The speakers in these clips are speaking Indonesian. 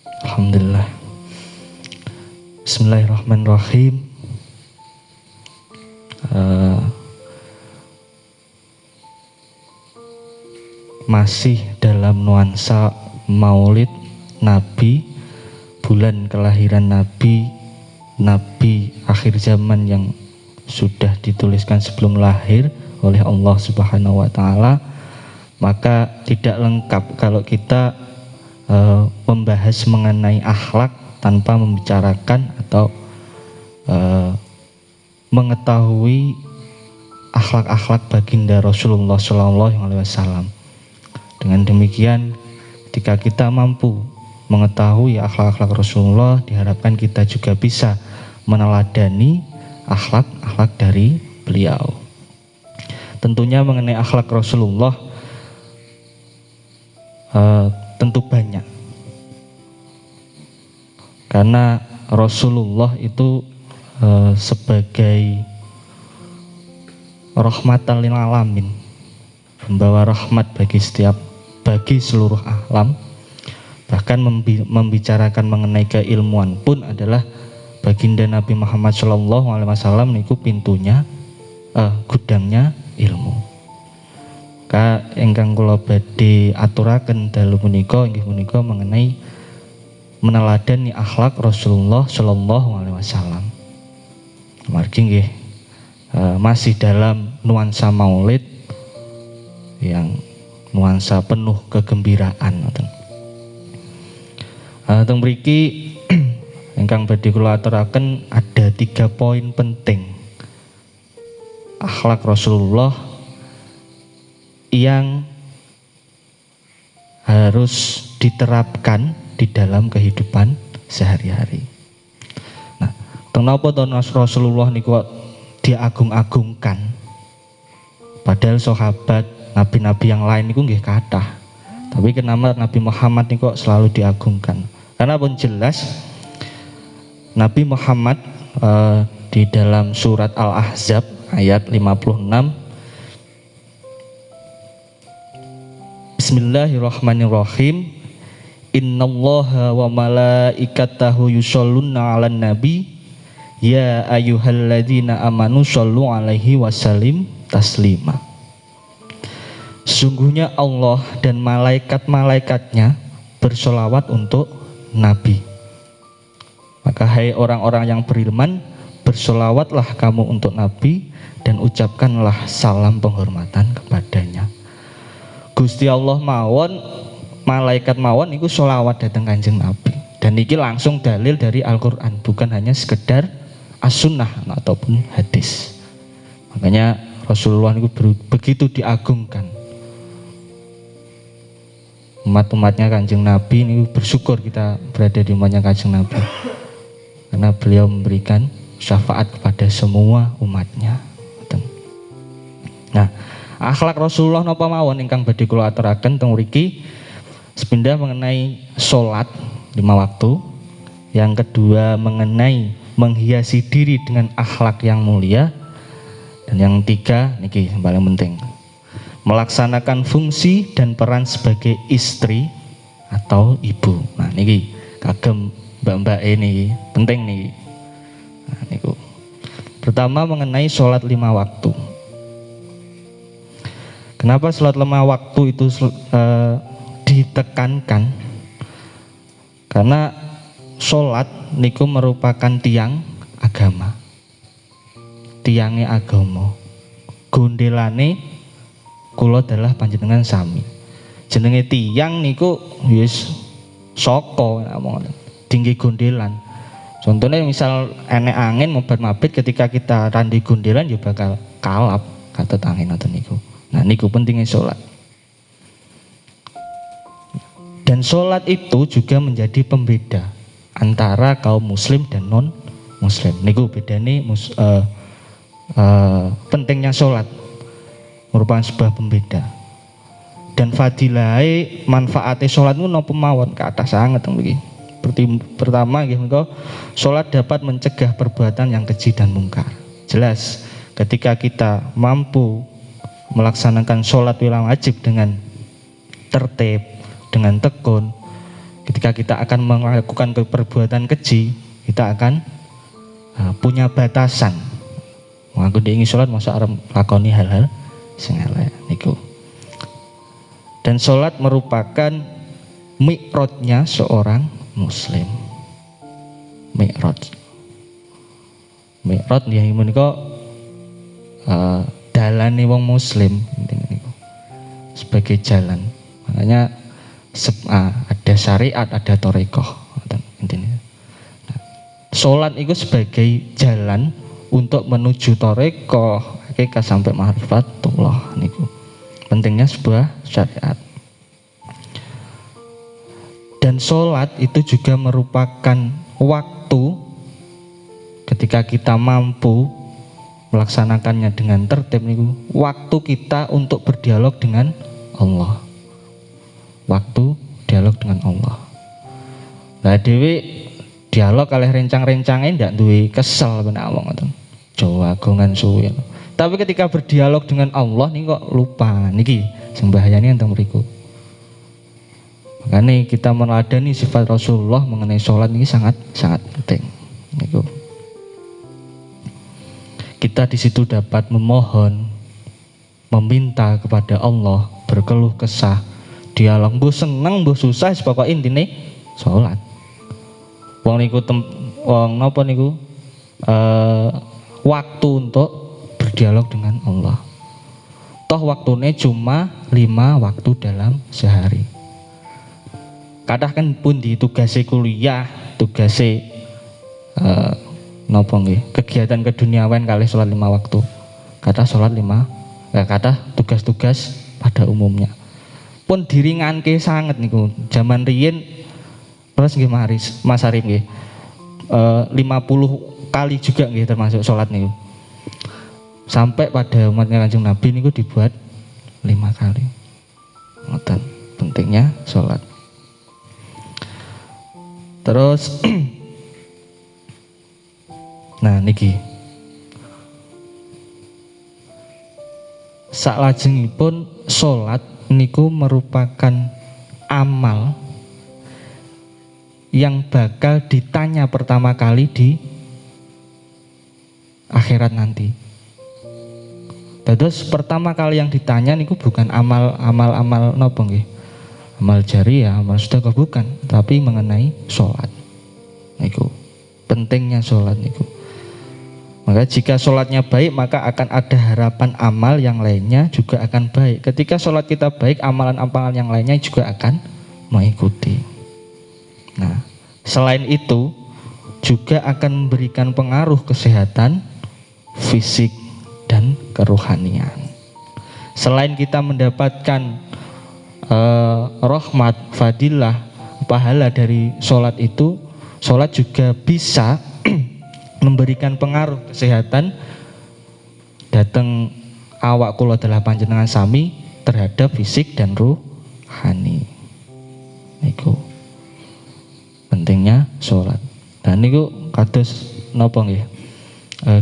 Alhamdulillah. Bismillahirrahmanirrahim. Masih dalam nuansa Maulid Nabi, bulan kelahiran Nabi, Nabi akhir zaman yang sudah dituliskan sebelum lahir oleh Allah Subhanahu wa Ta'ala, maka tidak lengkap kalau kita membahas mengenai akhlak tanpa membicarakan atau mengetahui akhlak-akhlak baginda Rasulullah SAW. Dengan demikian, ketika kita mampu mengetahui akhlak-akhlak Rasulullah, diharapkan kita juga bisa meneladani akhlak-akhlak dari beliau. Tentunya mengenai akhlak Rasulullah tentu banyak, karena Rasulullah itu sebagai rahmatan lil alamin, membawa rahmat bagi seluruh alam. Bahkan membicarakan mengenai keilmuan pun adalah baginda Nabi Muhammad SAW niku pintunya, gudangnya ilmu. Ka ingkang kula badhe aturaken dalu punika inggih punika mengenai meneladani akhlak Rasulullah SAW. Margi nggih masih dalam nuansa Maulid yang nuansa penuh kegembiraan. Teng mriki ingkang badhe kula aturaken ada 3 poin penting akhlak Rasulullah yang harus diterapkan di dalam kehidupan sehari-hari. Nah, kenapa Rasulullah niku diagung-agungkan? Padahal sahabat, nabi-nabi yang lain niku nggih kathah. Tapi kenapa Nabi Muhammad niku selalu diagungkan? Karena pun jelas Nabi Muhammad di dalam surat Al-Ahzab ayat 56, Bismillahirrahmanirrahim. Innallaha wa malaikatahu yusholluna 'alan nabi ya ayyuhalladzina amanu shollu 'alaihi wasallim taslima. Sungguhnya Allah dan malaikat-malaikatnya bersolawat untuk Nabi. Maka hai orang-orang yang beriman, bersolawatlah kamu untuk Nabi dan ucapkanlah salam penghormatan kepadanya. Gusti Allah mawon, malaikat mawon itu sholawat datang Kanjeng Nabi. Dan ini langsung dalil dari Al-Quran, bukan hanya sekedar as-sunnah ataupun hadis. Makanya Rasulullah itu begitu diagungkan. Umat-umatnya Kanjeng Nabi ini bersyukur kita berada di umatnya Kanjeng Nabi, karena beliau memberikan syafaat kepada semua umatnya. Nah, akhlak Rasulullah napa mawon ingkang badhe kula aturaken teng mriki sepindah mengenai salat 5 waktu, yang kedua mengenai menghiasi diri dengan akhlak yang mulia, dan yang ketiga niki yang paling penting, melaksanakan fungsi dan peran sebagai istri atau ibu. Nah niki kagem mbak-mbak ini penting niki. Nah, niku pertama mengenai salat 5 waktu. Kenapa salat 5 waktu itu ditekankan? Karena salat niku merupakan tiang agama, tiangnya agama. Gondelane kula adalah panjenengan sami. Jenenge tiang niku wis saka ngomong tinggi gondelan. Contohnya misal enek angin mobat-mabit, ketika kita randi gondelan ya bakal kalap katut angin ngoten niku. Nah niku pentingnya sholat. Dan sholat itu juga menjadi pembeda antara kaum muslim dan non muslim. Niku bedane pentingnya sholat, merupakan sebuah pembeda. Dan fadilai manfaatnya sholat itu napa mawon kathah sanget nggih. Pertama nggih menika sholat dapat mencegah perbuatan yang keji dan mungkar. Jelas ketika kita mampu melaksanakan sholat wilang wajib dengan tertib, dengan tekun, Ketika kita akan melakukan perbuatan keji, kita akan punya batasan. Aku diingi sholat masa arep lakoni hal-hal sing elek niku. Dan sholat merupakan mi'rajnya seorang muslim. Mi'raj ya menika dalane wong muslim sebagai jalan. Makanya ada syariat, ada thariqah intinya. Sholat itu sebagai jalan untuk menuju thariqah, hakikat sampai ma'rifatullah niku. Pentingnya sebuah syariat. Dan sholat itu juga merupakan waktu ketika kita mampu melaksanakannya dengan tertib niku, waktu kita untuk berdialog dengan Allah. Waktu dialog dengan Allah. Lah dhewe dialog kalih rencang-rencange ndak duwe kesel ben awong ngoten. Jawa agongan suwi. Tapi ketika berdialog dengan Allah nih kok lupa niki sing bahayane enten mriku. Makanya kita meneladani sifat Rasulullah mengenai sholat ini sangat penting. Niku. Kita di situ dapat memohon, meminta kepada Allah, berkeluh kesah, dialog, mbuh seneng, mbuh susah, pokoknya intine sholat. Wong niku wong napa niku waktu untuk berdialog dengan Allah. Toh waktunya cuma 5 waktu dalam sehari. Kadang kan pun di tugase kuliah, tugase napa nggih, kegiatan keduniawan kali sholat 5 waktu. Kata sholat 5, kata tugas-tugas pada umumnya. Pun diringanke sangat niku. Zaman riyin terus nggih Mas Arif nggih. 50 kali juga nggih termasuk sholat niku. Sampai pada umatnya Kanjeng Nabi niku dibuat 5 kali. Ngoten pentingnya sholat. Terus nah niki saklajengipun sholat niku merupakan amal yang bakal ditanya pertama kali di akhirat nanti. Terus pertama kali yang ditanya niku bukan amal napa nggih? Amal jariah, amal sedekah bukan, tapi mengenai sholat. Niku pentingnya sholat niku. Maka jika sholatnya baik, maka akan ada harapan amal yang lainnya juga akan baik. Ketika sholat kita baik, amalan-amalan yang lainnya juga akan mengikuti. Nah, selain itu juga akan memberikan pengaruh kesehatan fisik dan kerohanian. Selain kita mendapatkan rahmat, fadilah, pahala dari sholat itu, sholat juga bisa memberikan pengaruh kesehatan dateng awak kula adalah panjenengan sami terhadap fisik dan rohani. Niku pentingnya sholat. Dan niku kados napa nggih?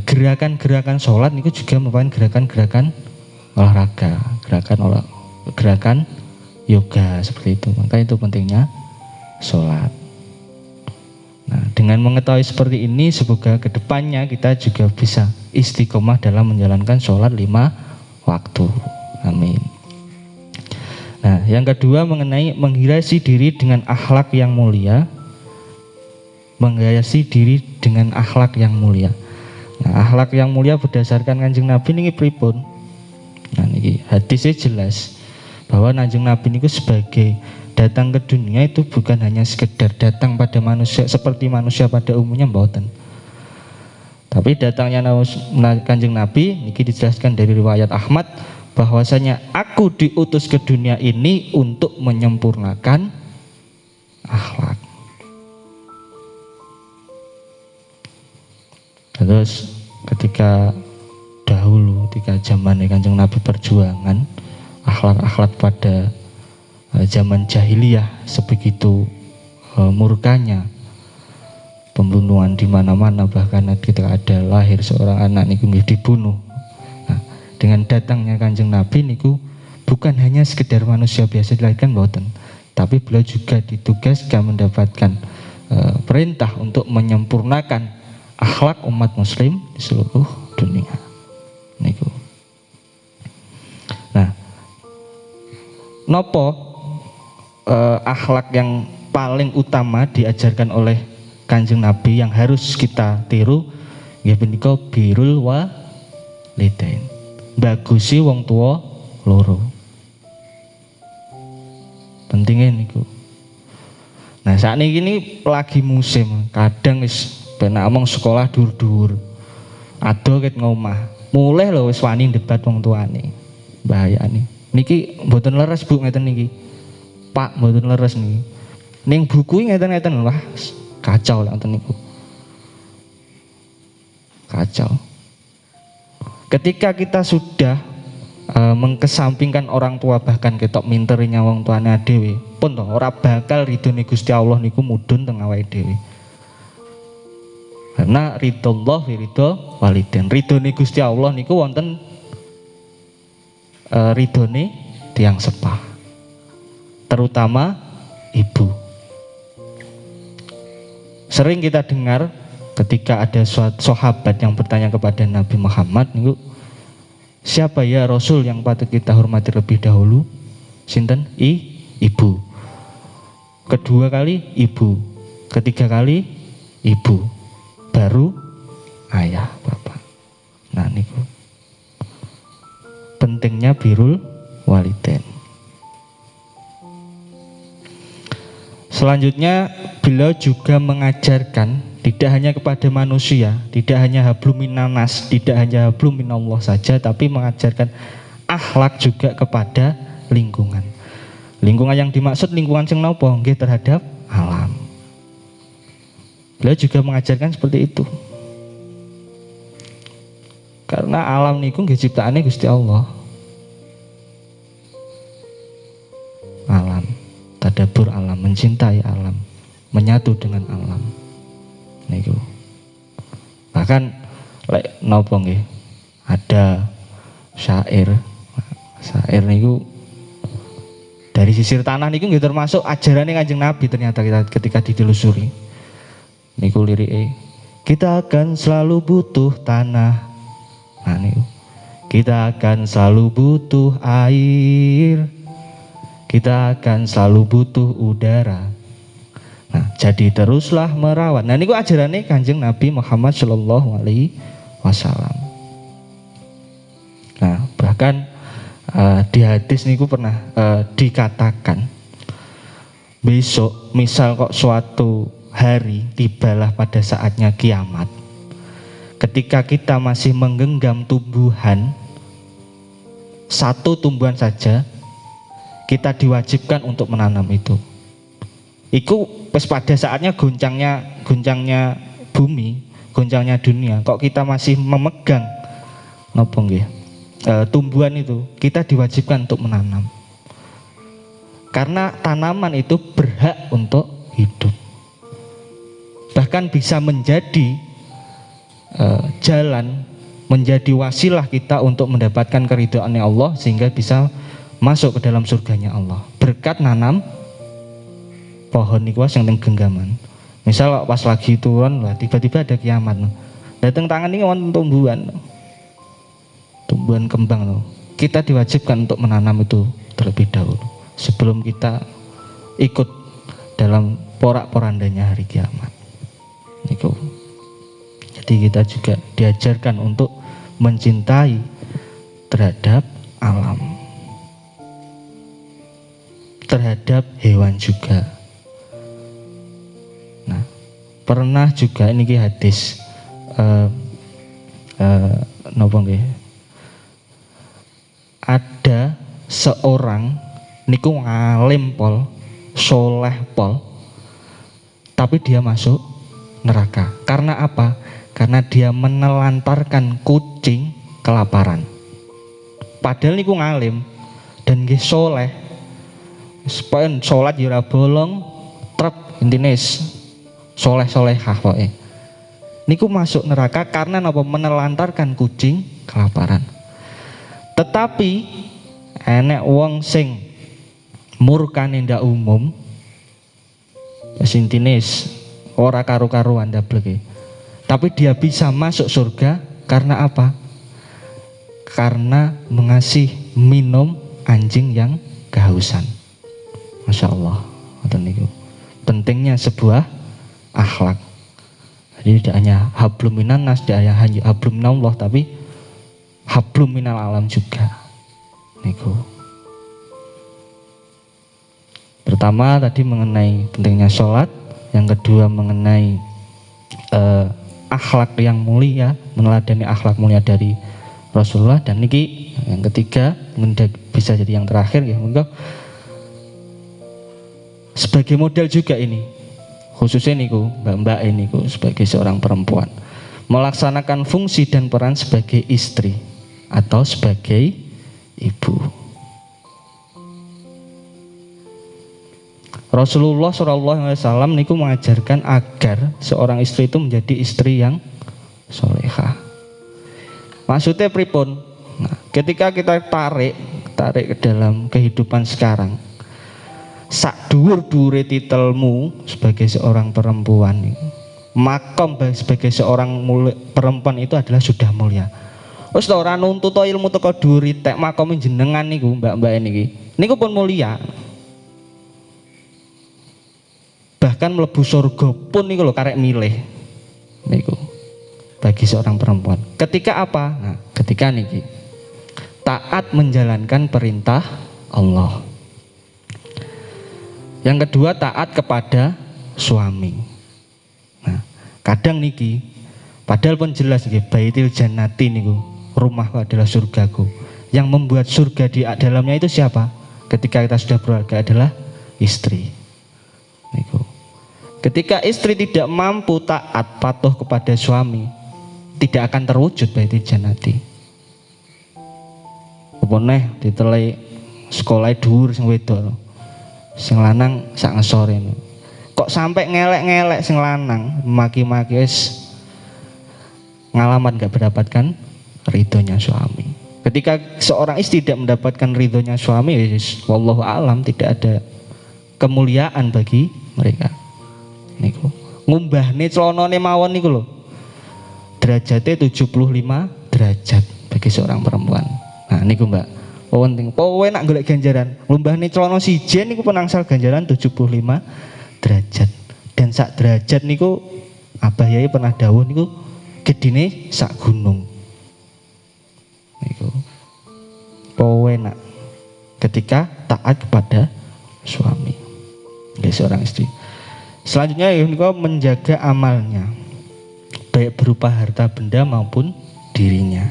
Gerakan-gerakan sholat niku juga merupakan gerakan-gerakan olahraga, gerakan yoga seperti itu. Maka itu pentingnya sholat. Nah, dengan mengetahui seperti ini, semoga kedepannya kita juga bisa istiqomah dalam menjalankan sholat 5 waktu. Amin. Nah, yang kedua mengenai menghiasi diri dengan akhlak yang mulia. Menghiasi diri dengan akhlak yang mulia. Nah, akhlak yang mulia berdasarkan Kanjeng Nabi niki pripun? Nah, niki hadisnya jelas bahwa Kanjeng Nabi niku sebagai datang ke dunia itu bukan hanya sekedar datang pada manusia seperti manusia pada umumnya mboten. Tapi datangnya Kanjeng Nabi niki dijelaskan dari riwayat Ahmad bahwasanya aku diutus ke dunia ini untuk menyempurnakan akhlak. Terus ketika dahulu ketika zaman Kanjeng Nabi perjuangan akhlak-akhlak pada zaman jahiliyah sebegitu murkanya, pembunuhan di mana-mana, bahkan ketika ada lahir seorang anak niku dibunuh. Nah, dengan datangnya Kanjeng Nabi niku bukan hanya sekedar manusia biasa dilahirkan mboten, tapi beliau juga ditugaskan mendapatkan perintah untuk menyempurnakan akhlak umat muslim di seluruh dunia. Niku. Nah, nopo akhlak yang paling utama diajarkan oleh Kanjeng Nabi yang harus kita tiru nggih punika birrul walidain. Bagusi wong tua loro. Pentingnya niku. Nah, saat ini lagi musim, kadang wis penak omong sekolah dur-dur. Ado ket ngomah. Mulai lho wis wani debat wong tuane. Bahayane. Niki mboten leres Bu ngeten niki. Pak mboten leres niki. Ning buku ngeten-ngeten wah kacau lah ngeten niku. Kacau. Ketika kita sudah mengkesampingkan orang tua, bahkan ketok minterinya wong tuane dhewe pun to ora bakal ridhone Gusti Allah niku mudhun teng awake dhewe. Karena ridhullah ridho walidain. Ridhone Gusti Allah niku wonten ridhone tiyang sepah. Terutama ibu. Sering kita dengar ketika ada suatu sahabat yang bertanya kepada Nabi Muhammad niku, siapa ya Rasul yang patut kita hormati lebih dahulu? Sinten? Ibu. Kedua kali ibu. Ketiga kali ibu. Baru ayah, bapak. Nah niku pentingnya birrul walidain. Selanjutnya beliau juga mengajarkan tidak hanya kepada manusia, tidak hanya hablum minanas, tidak hanya hablum minallah saja, tapi mengajarkan akhlak juga kepada lingkungan. Lingkungan yang dimaksud lingkungan sing napa? Nggih terhadap alam. Beliau juga mengajarkan seperti itu. Karena alam niku nggih ciptaane Gusti Allah. Alam, tadabbur alam, mencintai alam, menyatu dengan alam. Niku. Bahkan lek napa nggih? Ada syair. Syair niku dari sisir tanah niku nggih termasuk ajarannya Kanjeng Nabi ternyata ketika ditelusuri. Niku lirike. Kita akan selalu butuh tanah. Nah niku. Kita akan selalu butuh air. Kita akan selalu butuh udara. Nah, jadi teruslah merawat. Nah, niku ajarannya Kanjeng Nabi Muhammad Shallallahu Alaihi Wasallam. Nah, bahkan di hadis niku pernah dikatakan besok, misal kok suatu hari tibalah pada saatnya kiamat. Ketika kita masih menggenggam tumbuhan, satu tumbuhan saja, kita diwajibkan untuk menanam itu. Iku pas pada saatnya goncangnya bumi, goncangnya dunia. Kok kita masih memegang nopo nggih? Tumbuhan itu, kita diwajibkan untuk menanam. Karena tanaman itu berhak untuk hidup. Bahkan bisa menjadi jalan, menjadi wasilah kita untuk mendapatkan keridhaannya Allah sehingga bisa masuk ke dalam surganya Allah. Berkat nanam pohon niku yang teng genggaman. Misal pas lagi turun lah tiba-tiba ada kiamat. Datang tangan ini wonten tumbuhan kembang loh. Kita diwajibkan untuk menanam itu terlebih dahulu sebelum kita ikut dalam porak-porandanya hari kiamat. Niku. Jadi kita juga diajarkan untuk mencintai terhadap alam, terhadap hewan juga. Nah, pernah juga ini hadis napa nggih? Ada seorang niku ngalim pol, soleh pol, tapi dia masuk neraka. Karena apa? Karena dia menelantarkan kucing kelaparan. Padahal niku ngalim dan nggih soleh. Sepen salat ya ora bolong, trep intine soleh-solehah pokoke. Niku masuk neraka karena napa? Menelantarkan kucing kelaparan. Tetapi enek wong sing murkane ndak umum, intine ora karu-karuan ndableke. Tapi dia bisa masuk surga karena apa? Karena mengasih minum anjing yang kehausan. Masya Allah. Pentingnya sebuah akhlak. Jadi tidak hanya hablum minan nas, tidak hanya hablum minallah, tapi hablum minal alam juga. Niku. Pertama tadi mengenai pentingnya sholat, yang kedua mengenai akhlak yang mulia, meneladani akhlak mulia dari Rasulullah, dan niki yang ketiga bisa jadi yang terakhir ya, monggo sebagai model juga ini, khususnya niku mbak-mbak ini sebagai seorang perempuan melaksanakan fungsi dan peran sebagai istri atau sebagai ibu. Rasulullah SAW niku mengajarkan agar seorang istri itu menjadi istri yang solehah. Maksudnya pripun? Nah, ketika kita tarik ke dalam kehidupan sekarang, sak dhuwur-dhuwure titelmu sebagai seorang perempuan, makom sebagai seorang perempuan itu adalah sudah mulia. Wis ora nuntut ilmu teko dhuwur tek makom jenengan niku mbak-mbak niki. Niku pun mulia. Bahkan mlebu surga pun niku lho karek milih niku bagi seorang perempuan. Ketika apa? Nah, ketika niki taat menjalankan perintah Allah. Yang kedua taat kepada suami. Nah, kadang niki padahal pun jelas niki baitil jannati niku, rumahku adalah surgaku. Yang membuat surga di dalamnya itu siapa? Ketika kita sudah berkeluarga adalah istri. Niku. Ketika istri tidak mampu taat patuh kepada suami, tidak akan terwujud baitil jannati. Apa neh ditelai sekolah dhuwur sing wedok, sing lanang sak ngesore. Kok sampai ngelek-ngelek sing lanang, maki-maki wis ngalaman gak mendapatkan ridhonya suami. Ketika seorang istri tidak mendapatkan ridhonya suami, wallahu alam tidak ada kemuliaan bagi mereka. Niku ngumbahne celonone mawon niku lho. Derajatnya 75 derajat bagi seorang perempuan. Nah niku Mbak, penting. Powe nak golek ganjaran, ngumbahne celana siji niku pun angsal ganjaran 75 derajat. Dan sak derajat niku Abah Yai pernah dawuh niku gedine sak gunung. Niku. Powe nak ketika taat kepada suami. Nggih seorang istri. Selanjutnya niku menjaga amalnya, baik berupa harta benda maupun dirinya.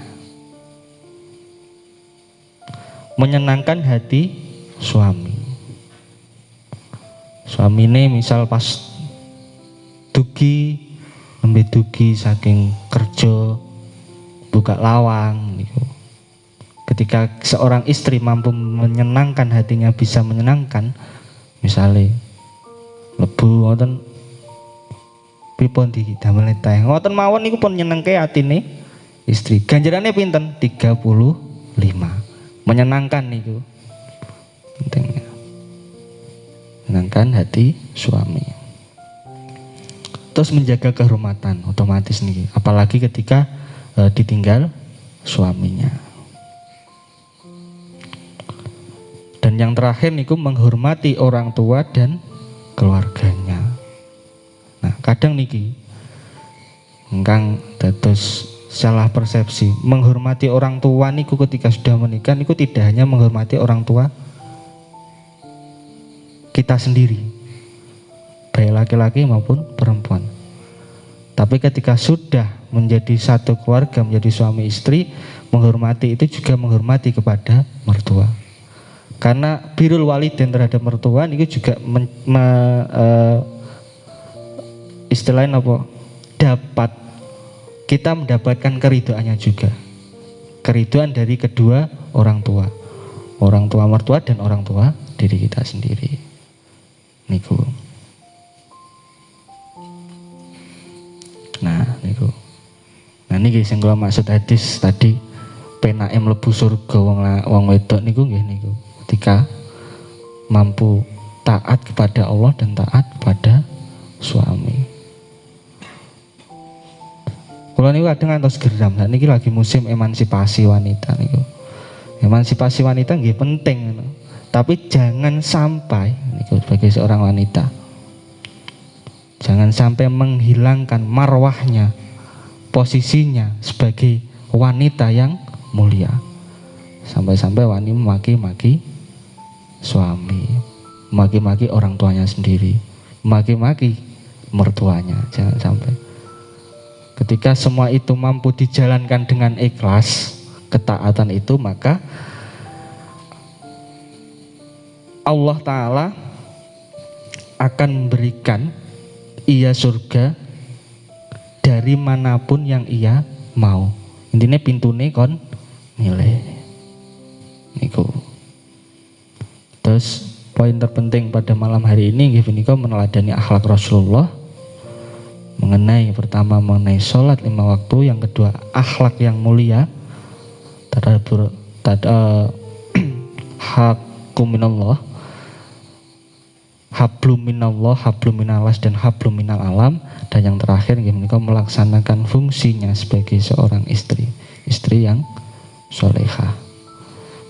Menyenangkan hati suami. Suami ini misal pas dugi, nembe dugi saking kerja, buka lawang niku. Ketika seorang istri mampu menyenangkan hatinya, bisa menyenangkan, misalnya lebu ngoten pripun didamel teh ngoten mawon niku pun nyenengke atine istri. Ganjarane pinten? 35. Menyenangkan niku pentingnya. Menyenangkan hati suami. Terus menjaga kehormatan otomatis niki, apalagi ketika ditinggal suaminya. Dan yang terakhir niku menghormati orang tua dan keluarganya. Nah, kadang niki engkang dados salah persepsi. Menghormati orang tua niku ketika sudah menikah niku tidak hanya menghormati orang tua kita sendiri, baik laki-laki maupun perempuan. Tapi ketika sudah menjadi satu keluarga, menjadi suami istri, menghormati itu juga menghormati kepada mertua. Karena birrul walidain terhadap mertua niku juga istilahnya apa? Dapat kita mendapatkan keriduannya juga. Keriduan dari kedua orang tua. Orang tua mertua dan orang tua diri kita sendiri. Niku. Nah, niku. Nah niki sing kula maksud hadis tadi penake mlebu surga wong wedok niku nggih niku. Ketika mampu taat kepada Allah dan taat kepada suami. Kalau niku kadang ngantos geram, nah niki lagi musim emansipasi wanita niku. Emansipasi wanita nggih penting, tapi jangan sampai niku sebagai seorang wanita, jangan sampai menghilangkan marwahnya, posisinya sebagai wanita yang mulia. Sampai-sampai wanita memaki-maki suami, memaki-maki orang tuanya sendiri, memaki-maki mertuanya. Jangan sampai. Ketika semua itu mampu dijalankan dengan ikhlas, ketaatan itu, maka Allah Ta'ala akan memberikan ia surga dari manapun yang ia mau. Intinya pintune kon milih niku. Terus poin terpenting pada malam hari ini nggih punika meneladani akhlak Rasulullah mengenai, pertama mengenai sholat 5 waktu, yang kedua akhlak yang mulia, hakum minallah, hablum minallah, hablum minalas, dan hablum minal alam, dan yang terakhir mereka melaksanakan fungsinya sebagai seorang istri yang solehah.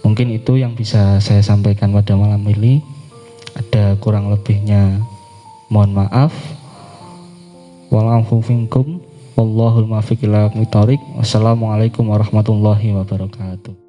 Mungkin itu yang bisa saya sampaikan pada malam ini. Ada kurang lebihnya mohon maaf. Wallahu minkum wallahul muwaffiq ila aqwamit thoriq. Wassalamualaikum warahmatullahi wabarakatuh.